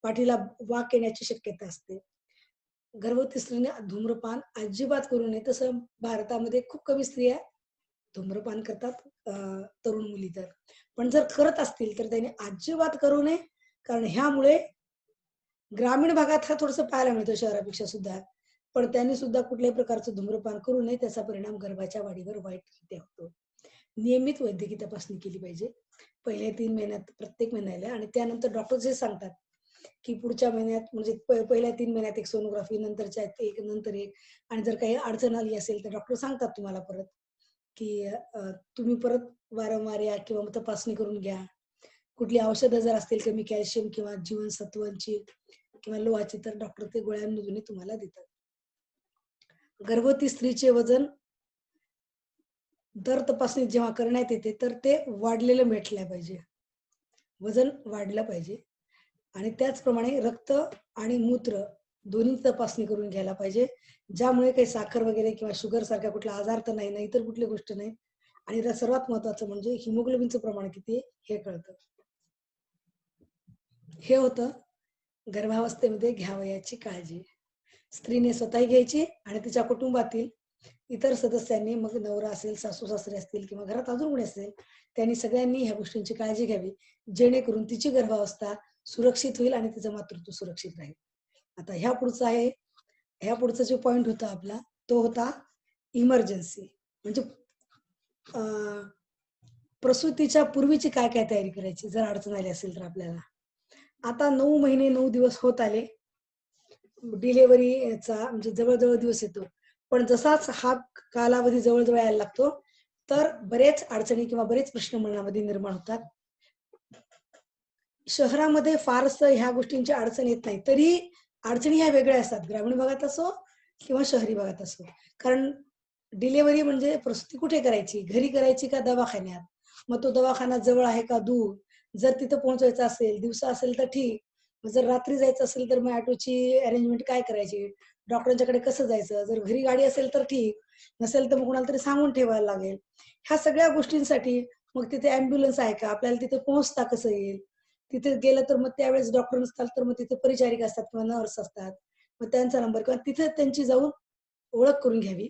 पाठीला वाक येण्याची शक्यता असते. गर्भवती स्त्रीने धूम्रपान अजिबात करू नये. तसं भारतामध्ये खूप कमी स्त्रिया धूम्रपान करतात, तरुण मुली तर. पण जर करत असतील तर त्यांनी अजिबात करू नये, कारण ह्यामुळे ग्रामीण भागात हा थोडंसं पाहायला मिळतं शहरापेक्षा सुद्धा. पण त्यांनी सुद्धा कुठल्याही प्रकारचं धूम्रपान करू नये. त्याचा परिणाम गर्भाच्या वाढीवर वाईटरित्या होतो. नियमित वैद्यकीय तपासणी केली पाहिजे पहिल्या 3 महिन्यात, प्रत्येक महिन्याला. आणि त्यानंतर डॉक्टर जे सांगतात की पुढच्या महिन्यात म्हणजे पहिल्या 3 महिन्यात एक सोनोग्राफी, नंतरच्या एक, नंतर एक. आणि जर काही अडचण आली असेल तर डॉक्टर सांगतात तुम्हाला परत की तुम्ही परत वारंवार या किंवा मग तपासणी करून घ्या. कुठली औषधं जर असतील कमी कॅल्शियम किंवा जीवनसत्वांची किंवा लोहाची, तर डॉक्टर ते गोळ्यांमधून तुम्हाला देतात. गर्भवती स्त्रीचे वजन दर तपासणी जेव्हा करण्यात येते तर ते वाढलेलं भेटलं पाहिजे. वजन वाढलं पाहिजे. आणि त्याचप्रमाणे रक्त आणि मूत्र दोन्ही तपासणी करून घ्यायला पाहिजे. ज्यामुळे काही साखर वगैरे किंवा शुगर सारखा कुठला आजार तर नाही, इतर कुठली गोष्ट नाही. आणि सर्वात महत्वाचं म्हणजे हिमोग्लोबिनचं प्रमाण किती हे कळतं. हे होतं गर्भावस्थेमध्ये घ्यावयाची काळजी. स्त्रीने स्वतःही घ्यायची आणि तिच्या कुटुंबातील इतर सदस्यांनी, मग नवरा असेल, सासू सासरे असतील किंवा घरात अजून कोणी असेल, त्यांनी सगळ्यांनी ह्या गोष्टींची काळजी घ्यावी, जेणेकरून तिची गर्भावस्था सुरक्षित होईल आणि तिचं मातृत्व सुरक्षित राहील. आता ह्या पुढचा जो पॉइंट होता आपला, तो होता इमर्जन्सी. म्हणजे प्रसूतीच्या पूर्वीची काय काय तयारी करायची जर अडचण आली असेल तर आपल्याला. आता 9 महिने 9 दिवस होत आले, डिलिव्हरीचा म्हणजे जवळ दिवस येतो. पण जसाच हा कालावधी जवळ यायला लागतो, तर बरेच अडचणी किंवा बरेच प्रश्न मनामध्ये निर्माण होतात. शहरामध्ये फारसं ह्या गोष्टींची अडचण येत नाही, तरी अडचणी ह्या वेगळ्या असतात, ग्रामीण भागात असो किंवा शहरी भागात असो. कारण डिलिव्हरी म्हणजे प्रसूती कुठे करायची, घरी करायची का दवाखान्यात? मग तो दवाखाना जवळ आहे का दूर? जर तिथं पोहोचायचं असेल, दिवसा असेल तर ठीक. जर रात्री जायचं असेल तर मग ऑटोची अरेंजमेंट काय करायची? डॉक्टरांच्याकडे कसं जायचं? जर घरी गाडी असेल तर ठीक, नसेल तर मग कोणाला तरी सांगून ठेवायला लागेल. ह्या सगळ्या गोष्टींसाठी मग तिथे ॲम्ब्युलन्स आहे का? आपल्याला तिथे पोहोचता कसं येईल? तिथे गेलं तर मग त्यावेळेस डॉक्टर नसतात, तर मग तिथे परिचारिका असतात किंवा नर्स असतात. मग त्यांचा नंबर किंवा तिथे त्यांची जाऊन ओळख करून घ्यावी.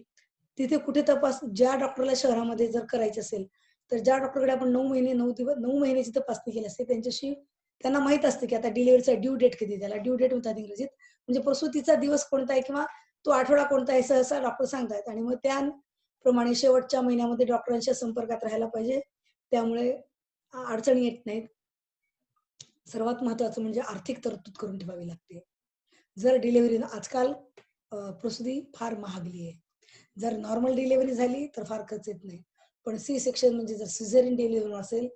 तिथे कुठे ज्या डॉक्टरला शहरामध्ये जर करायची असेल, तर ज्या डॉक्टरकडे आपण 9 महिने 9 दिवस 9 महिन्याची तपासणी केली असते, त्यांच्याशी त्यांना माहीत असते की आता डिलिव्हरीचा ड्यू डेट कधी, त्याला ड्यू डेट म्हणतात इंग्रजीत. म्हणजे प्रसूतीचा दिवस कोणता आहे किंवा तो आठवडा कोणता आहे, सहसा डॉक्टर सांगतात. आणि मग त्याप्रमाणे शेवटच्या महिन्यामध्ये डॉक्टरांच्या संपर्कात राहायला पाहिजे. त्यामुळे अडचणी येत नाहीत. सर्वात महत्वाचं म्हणजे आर्थिक तरतूद करून ठेवावी लागते. जर डिलिव्हरी आजकाल प्रसूती फार महागली आहे. जर नॉर्मल डिलिव्हरी झाली तर फार खर्च येत नाही. पण सी सेक्शन म्हणजे जर सिझेरियन डिलिव्हरी असेल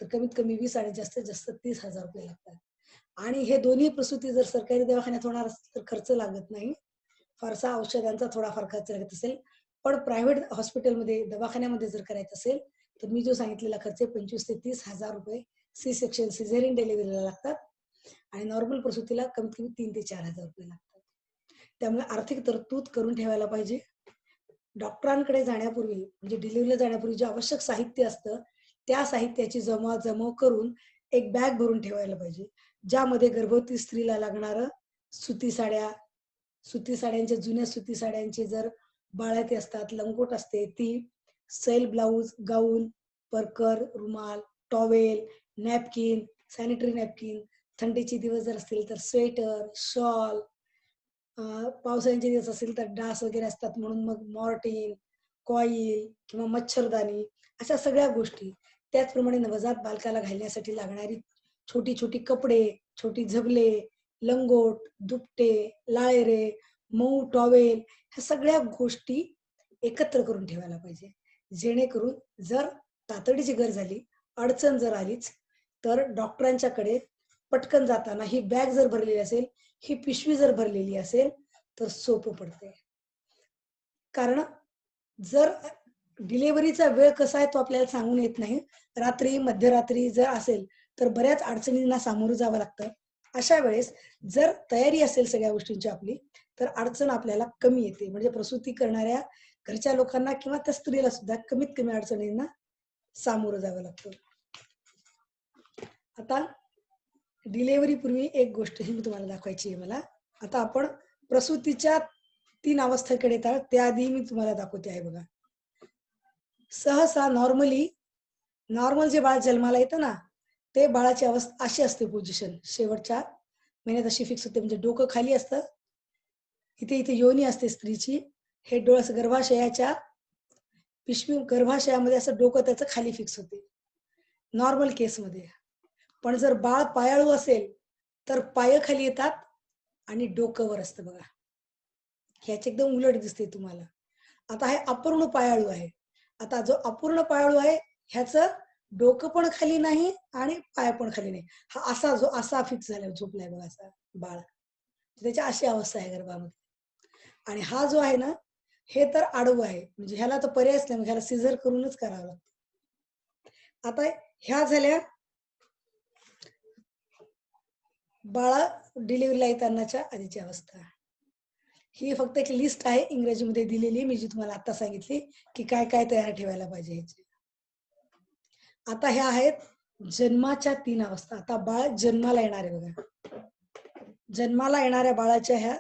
तर कमीत कमी 20 आणि जास्तीत जास्त 30,000 रुपये लागतात. आणि हे दोन्ही प्रसूती जर सरकारी दवाखान्यात होणार असेल तर खर्च लागत नाही. फारसा औषधांचा थोडाफार खर्च लागत असेल. पण प्रायव्हेट हॉस्पिटलमध्ये, दवाखान्यामध्ये जर करायचं असेल तर मी जो सांगितलेला खर्च 25,000 ते 30,000 रुपये सी सेक्शन सिझेरियन डिलिव्हरीला लागतात. आणि नॉर्मल प्रसूतीला कमीत कमी 3,000 ते 4,000 रुपये लागतात. त्यामुळे आर्थिक तरतूद करून ठेवायला पाहिजे. डॉक्टरांकडे जाण्यापूर्वी म्हणजे डिलिव्हरीला जाण्यापूर्वी जे आवश्यक साहित्य असतं, त्या साहित्याची जमव करून एक बॅग भरून ठेवायला पाहिजे. ज्यामध्ये गर्भवती स्त्रीला लागणारं सुती साड्या, सुती साड्यांच्या, जुन्या सुती साड्यांचे जर बाळाती असतात, लंगोट असते ती, सैल ब्लाऊज, गाऊन, परकर, रुमाल, टॉवेल, नॅपकिन, सॅनिटरी नॅपकिन, थंडीचे दिवस जर असतील तर स्वेटर, शॉल, पावसाळ्याचे दिवस असेल तर डास वगैरे असतात म्हणून मग मॉर्टिन, कॉईल किंवा मच्छरदाणी, अशा सगळ्या गोष्टी. त्याचप्रमाणे नवजात बालकाला घालण्यासाठी लागणारी छोटी छोटी कपडे, छोटी झबले, लंगोट, दुपटे, लाळेरे, मऊ टॉवेल, ह्या सगळ्या गोष्टी एकत्र करून ठेवायला पाहिजे. जेणेकरून जर तातडीची गरज झाली, अडचण जर आलीच, तर डॉक्टरांच्याकडे पटकन जाताना ही बॅग जर भरलेली असेल, ही पिशवी जर भरलेली असेल तर सोपं पडते. कारण जर डिलिव्हरीचा वेळ कसा आहे तो आपल्याला सांगून येत नाही. रात्री, मध्यरात्री जर असेल तर बऱ्याच अडचणींना सामोरं जावं लागतं. अशा वेळेस जर तयारी असेल सगळ्या गोष्टींची आपली, तर अडचण आपल्याला कमी येते. म्हणजे प्रसूती करणाऱ्या घरच्या लोकांना किंवा त्या स्त्रीला सुद्धा कमीत कमी अडचणींना सामोरं जावं लागतं. आता डिलिव्हरी पूर्वी एक गोष्ट ही मी तुम्हाला दाखवायची आहे मला. आता आपण प्रसूतीच्या 3 अवस्थेकडे येतात, त्याआधी मी तुम्हाला दाखवते आहे बघा. सहसा नॉर्मल जे बाळ जन्माला येतं ना, ते बाळाची अवस्था अशी असते पोझिशन. शेवटच्या महिन्यात अशी फिक्स होते. म्हणजे डोकं खाली असतं. इथे इथे योनी असते स्त्रीची. हे डोळस गर्भाशयाच्या पिशवी गर्भाशयामध्ये असं डोकं त्याचं खाली फिक्स होते नॉर्मल केसमध्ये. पण जर बाळ पायाळू असेल तर पाय खाली येतात आणि डोकं वर असतं बघा. ह्याची एकदम उलट दिसते तुम्हाला. आता हे अपूर्ण पायाळू आहे. आता जो अपूर्ण पायाळू आहे ह्याचं डोकं पण खाली नाही आणि पाय पण खाली नाही. हा असा जो असा फिक्स झाला झोपलाय बघा असा बाळ. त्याची अशी अवस्था आहे गर्भामध्ये. आणि हा जो आहे ना हे तर आडवं आहे. म्हणजे ह्याला तर पर्यायच नाही. ह्याला सिझर करूनच करावं लागतं. आता ह्या झाल्या बाळा डिलिव्हरीला येतानाच्या आधीची अवस्था. ही फक्त एक लिस्ट आहे इंग्रजीमध्ये दिलेली मी जी तुम्हाला आता सांगितली की काय काय तयार ठेवायला पाहिजे ह्याची. आता ह्या आहेत जन्माच्या 3 अवस्था. आता बाळ जन्माला येणार आहे बघा. जन्माला येणाऱ्या बाळाच्या ह्या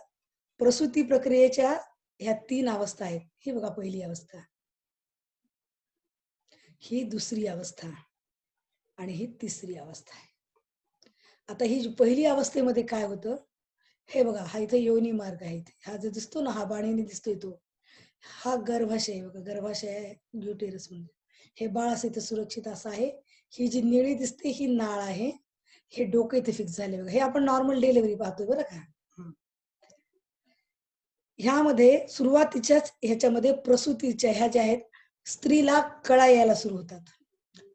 प्रसूती प्रक्रियेच्या ह्या 3 अवस्था आहेत. ही बघा पहिली अवस्था, ही दुसरी अवस्था आणि ही तिसरी अवस्था आहे. आता ही जी पहिली अवस्थेमध्ये काय होतं हे बघा, हा इथे योनी मार्ग आहे. हा जो दिसतो ना हा बाणीने दिसतोय तो हा गर्भाशय आहे बघा. गर्भाशय आहे युटेरस म्हणजे. हे बाळ असं इथे सुरक्षित असं आहे. ही जी निळी दिसते ही नाळ आहे. हे डोकं इथे फिक्स झाले बघा. हे आपण नॉर्मल डिलिव्हरी पाहतोय बरं का. ह्यामध्ये सुरुवातीच्याच ह्याच्यामध्ये प्रसूतीच्या ह्या ज्या आहेत स्त्रीला कळा यायला सुरू होतात.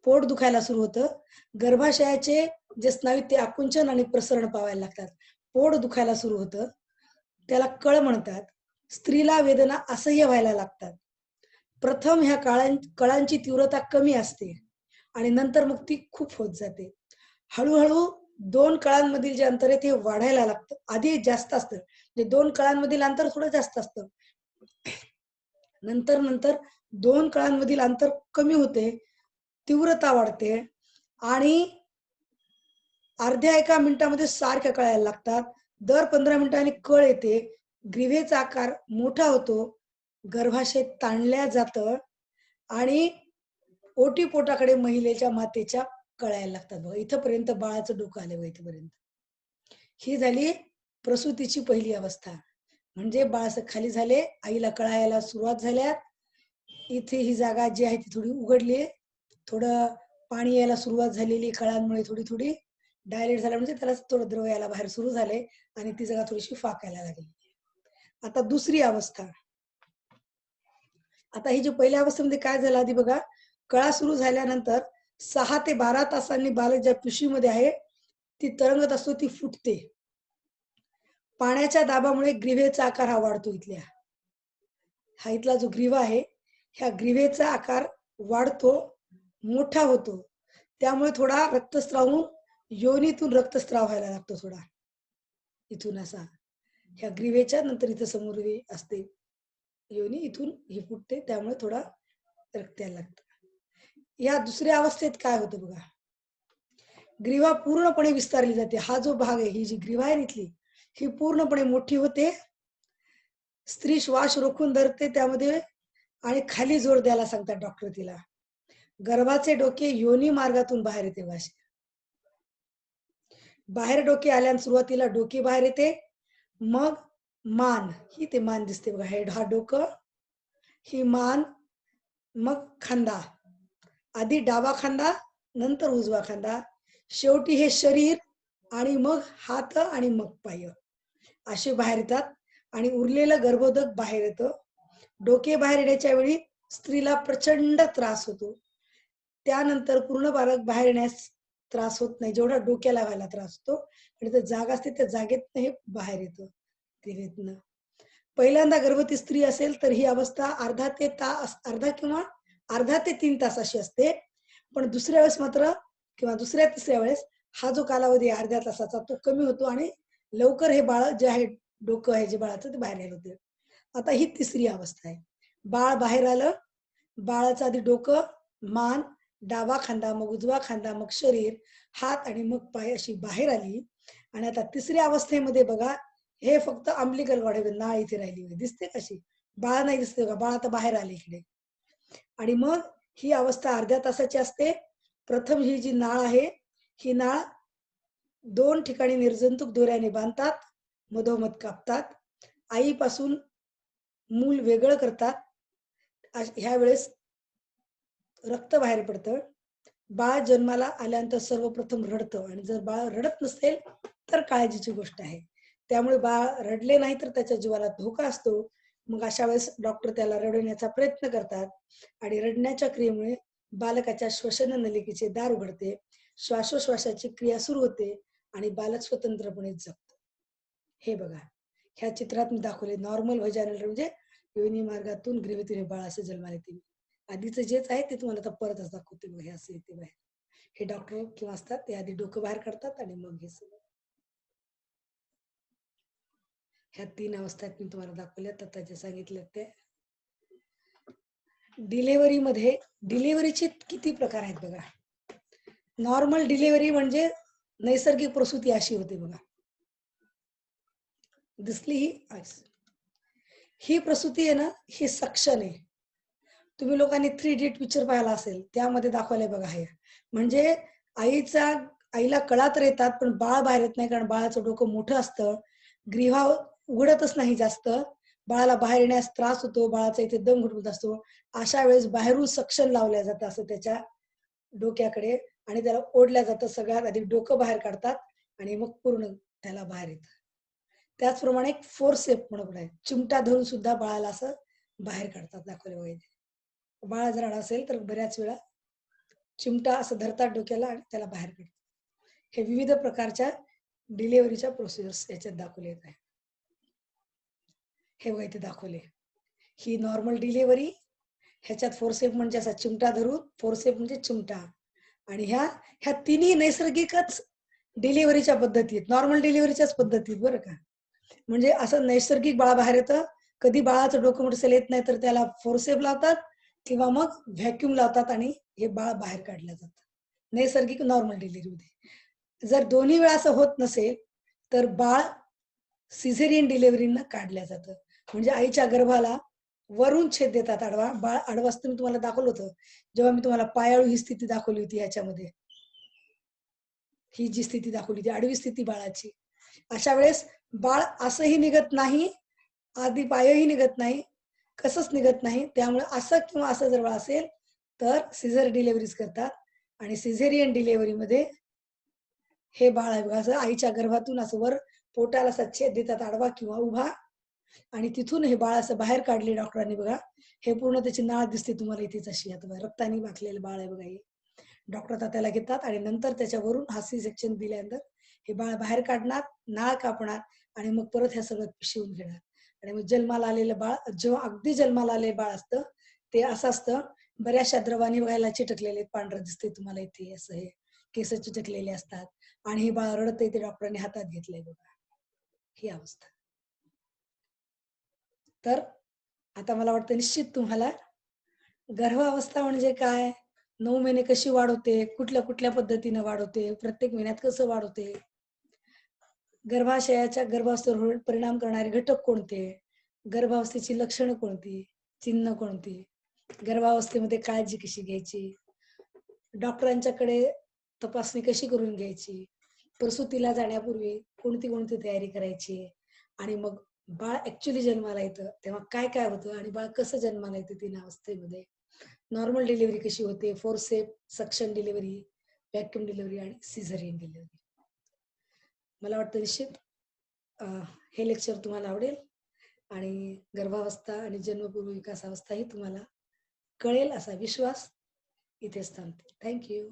पोट दुखायला सुरू होतं. गर्भाशयाचे जे स्नायू ते आकुंचन आणि प्रसरण पावायला लागतात. पोट दुखायला सुरू होतं. त्याला कळ म्हणतात. स्त्रीला वेदना असह्य व्हायला लागतात. प्रथम ह्या कळांची तीव्रता कमी असते आणि नंतर मग ती खूप होत जाते. हळूहळू 2 कळांमधील जे अंतर आहे ते वाढायला लागतं. आधी जास्त असतं. म्हणजे 2 कळांमधील अंतर थोडं जास्त असतं. नंतर नंतर 2 कळांमधील अंतर कमी होते, तीव्रता वाढते आणि अर्ध्या 1 मिनिटामध्ये सारख्या कळायला लागतात. दर 15 मिनिटांनी कळ येते. ग्रीव्हेचा आकार मोठा होतो. गर्भाशय ताणल्या जातं आणि ओटीपोटाकडे महिलेच्या मातेच्या कळायला लागतात बघा. इथपर्यंत बाळाचं डोकं आलं बघा इथपर्यंत. ही झाली प्रसूतीची पहिली अवस्था. म्हणजे बाळ असं खाली झाले, आईला कळायला सुरुवात झाल्या. इथे ही जागा जी आहे ती थोडी उघडली, थोडं पाणी यायला सुरुवात झालेली कळांमुळे थोडी थोडी डायलेट झालं म्हणजे त्याला थोडं द्रव यायला बाहेर सुरू झाले आणि ती जागा थोडीशी फाकायला लागली. आता दुसरी अवस्था. आता ही जी पहिल्या अवस्थेमध्ये काय झालं आधी बघा, कळा सुरू झाल्यानंतर 6 ते 12 तासांनी बालक ज्या पिशवीमध्ये आहे ती तरंगत असतो, ती फुटते. पाण्याच्या दाबामुळे ग्रीव्हेचा आकार हा वाढतो इथल्या. हा इथला जो ग्रीवा आहे ह्या ग्रीव्हेचा आकार वाढतो, मोठा होतो. त्यामुळे थोडा रक्तस्राव होऊन योनीतून रक्तस्राव व्हायला लागतो थोडा. इथून असा. ह्या ग्रीवेच्या नंतर इथं समोर असते योनी, इथून ही फुटते त्यामुळे थोडा रक्त यायला लागतं. या दुसऱ्या अवस्थेत काय होतं बघा. ग्रीवा पूर्णपणे विस्तारली जाते. हा जो भाग आहे ही जी ग्रीवा आहे इथली ही पूर्णपणे मोठी होते. स्त्री श्वास रोखून धरते त्यामध्ये आणि खाली जोर द्यायला सांगतात डॉक्टर तिला. गर्भाचे डोके योनी मार्गातून बाहेर येते भाषे. बाहेर डोके आल्यान सुरुवातीला डोके बाहेर येते, मग मान, ही ते मान दिसते बघा. हेड हा डोकं, ही मान, मग खांदा. आधी डावा खांदा, नंतर उजवा खांदा, शेवटी हे शरीर आणि मग हात आणि मग पाय असे बाहेर येतात आणि उरलेलं गर्भोदक बाहेर येतं. डोके बाहेर येण्याच्या वेळी स्त्रीला प्रचंड त्रास होतो. त्यानंतर पूर्ण बालक बाहेर येण्यास त्रास होत नाही. जेवढा डोक्याला व्हायला त्रास होतो आणि ते जागा असते त्या जागेतनं हे बाहेर येतं तिथनं. पहिल्यांदा गर्भवती स्त्री असेल तर ही अवस्था अर्धा किंवा अर्धा ते 3 तास अशी असते. पण दुसऱ्या वेळेस मात्र किंवा दुसऱ्या तिसऱ्या वेळेस हा जो कालावधी आहे अर्ध्या तासाचा तो कमी होतो आणि लवकर हे बाळ जे आहे डोकं आहे जे बाळाचं ते बाहेर आलं होतं. आता ही तिसरी अवस्था आहे. बाळ बाहेर आलं, बाळाचं आधी डोकं, मान, डावा खांदा, मग उजवा खांदा, मग शरीर, हात आणि मग पाय अशी बाहेर आली. आणि आता तिसऱ्या अवस्थेमध्ये बघा हे फक्त अंबिलिकल कॉर्ड नाळ इथे राहिली दिसते कशी. बाळ नाही दिसते का, बाळ आता बाहेर आले इकडे. आणि मग ही अवस्था अर्ध्या तासाची असते. प्रथम ही जी नाळ आहे ही नाळ 2 ठिकाणी निर्जंतुक दोऱ्याने बांधतात, मधोमध कापतात, आईपासून मूल वेगळं करतात. ह्या वेळेस रक्त बाहेर पडतं. बाळ जन्माला आल्यानंतर सर्वप्रथम रडतं आणि जर बाळ रडत नसेल तर काळजीची गोष्ट आहे. त्यामुळे बाळ रडले नाही तर त्याच्या जीवाला धोका असतो. मग अशा वेळेस डॉक्टर त्याला रडवण्याचा प्रयत्न करतात आणि रडण्याच्या क्रियेमुळे बालकाच्या श्वसन नलिकेचे दार उघडते, श्वासोश्वासाची क्रिया सुरू होते आणि बालक स्वतंत्रपणे जगतो. हे बघा, ह्या चित्रात मी दाखवले नॉर्मल व्हॅजायनल म्हणजे योनी मार्गातून ग्रीवेतीने बाळ असं जन्माला येते. आधीचं जेच आहे ते तुम्हाला आता परतच दाखवते. बघा, हे असं येते बाहेर. हे डॉक्टर किंवा असतात ते आधी डोकं बाहेर काढतात आणि मग हे सगळं. ह्या 3 अवस्था मी तुम्हाला दाखवल्यात आता जे सांगितल्यात त्या. डिलिव्हरीमध्ये डिलिव्हरीचे किती प्रकार आहेत बघा. नॉर्मल डिलिव्हरी म्हणजे नैसर्गिक प्रसूती अशी होते बघा. दिसली ही प्रसूती आहे ना, ही सक्शन आहे. तुम्ही लोकांनी 3 इडियट पिक्चर पाहिला असेल, त्यामध्ये दाखवलंय बघा हे. म्हणजे आईला कळा तर येतात, पण बाळ बाहेर येत नाही कारण बाळाचं डोकं मोठं असतं. ग्रीवा उघडतच नाही जास्त. बाळाला बाहेर येण्यास त्रास होतो, बाळाचा इथे दम घुटत असतो. अशा वेळेस बाहेरून सक्शन लावल्या जातं असं त्याच्या डोक्याकडे आणि त्याला ओढल्या जातं. सगळ्यात आधी डोकं बाहेर काढतात आणि मग पूर्ण त्याला बाहेर येतं. त्याचप्रमाणे एक फोर्सेप म्हणून आहे. चिमटा धरून सुद्धा बाळाला असं बाहेर काढतात दाखवले बघा इथे. बाळ जर असेल तर बऱ्याच वेळा चिमटा असं धरतात डोक्याला आणि त्याला बाहेर काढतात. हे विविध प्रकारच्या डिलिव्हरीच्या प्रोसिजर्स याच्यात दाखवले आहेत. हे बघा इथे दाखवले. ही नॉर्मल डिलिव्हरी. ह्याच्यात फोर्सेप म्हणजे असा चिमटा धरून, फोर्सेप म्हणजे चिमटा. आणि ह्या तिन्ही नैसर्गिकच डिलिव्हरीच्या पद्धती आहेत. नॉर्मल डिलिव्हरीच्याच पद्धती आहेत बरं का. म्हणजे असं नैसर्गिक बाळ बाहेर येतं. कधी बाळाचं डोकं मोठं येत नाही तर त्याला फोर्सेप लावतात किंवा मग व्हॅक्यूम लावतात आणि हे बाळ बाहेर काढलं जातं. नैसर्गिक नॉर्मल डिलिव्हरीमध्ये. जर दोन्ही वेळा असं होत नसेल तर बाळ सिझेरियन डिलिव्हरीनं काढलं जातं. म्हणजे आईच्या गर्भाला वरून छेद देतात आडवा. बाळ आडवं असतं मी तुम्हाला दाखवलं होतं. जेव्हा मी तुम्हाला पायाळू ही स्थिती दाखवली होती ह्याच्यामध्ये. ही जी स्थिती दाखवली होती आडवी स्थिती बाळाची. अशा वेळेस बाळ असंही निघत नाही, आधी पायही निघत नाही, कसंच निघत नाही. त्यामुळे असं किंवा असं जर बाळ असेल तर सिझर डिलिव्हरीज करतात आणि सिझेरियन डिलिव्हरीमध्ये हे बाळ आहे बघा असं आईच्या गर्भातून असं वर पोटाला असा छेद देतात आडवा किंवा उभा आणि तिथून हे बाळ असं बाहेर काढले डॉक्टरांनी बघा. हे पूर्ण त्याची नाळ दिसते तुम्हाला इथेच अशी आता बघा रक्तानी वाकलेलं बाळ आहे बघा हे. डॉक्टर आता त्याला घेतात आणि नंतर त्याच्यावरून हा सी सेक्शन दिल्यानंतर हे बाळ बाहेर काढणार, नाळ कापणार आणि मग परत ह्या सगळं शिवून घेणार. आणि मग जन्माला आलेलं बाळ जेव्हा अगदी जन्माला आलेलं बाळ असतं ते असं असतं. बऱ्याचशा द्रवानी व्हायला चिटकलेले पांढरं दिसते तुम्हाला इथे असं हे केस चिटकलेले असतात आणि हे बाळ रडतंय ते डॉक्टरांनी हातात घेतलंय बघा. ही अवस्था. तर आता मला वाटतं निश्चित तुम्हाला गर्भावस्था म्हणजे काय, 9 महिने कशी वाढवते, कुठल्या कुठल्या पद्धतीने वाढवते, प्रत्येक महिन्यात कसं वाढवते, गर्भावस्थेवर परिणाम करणारे घटक कोणते, गर्भावस्थेची लक्षणं कोणती, चिन्ह कोणती, गर्भावस्थेमध्ये काळजी कशी घ्यायची, डॉक्टरांच्याकडे तपासणी कशी करून घ्यायची, प्रसूतीला जाण्यापूर्वी कोणती कोणती तयारी करायची आणि मग बाळ ऍक्च्युली जन्माला येतं तेव्हा काय काय होतं आणि बाळ कसं जन्माला येतं 3 अवस्थेमध्ये, नॉर्मल डिलिव्हरी कशी होते, forceps, suction delivery, vacuum delivery आणि सिझरियन डिलिव्हरी. मला वाटतं निश्चित हे लेक्चर तुम्हाला आवडेल आणि गर्भावस्था आणि जन्मपूर्व विकासावस्था ही तुम्हाला कळेल असा विश्वास इथेच थांबते. थँक्यू.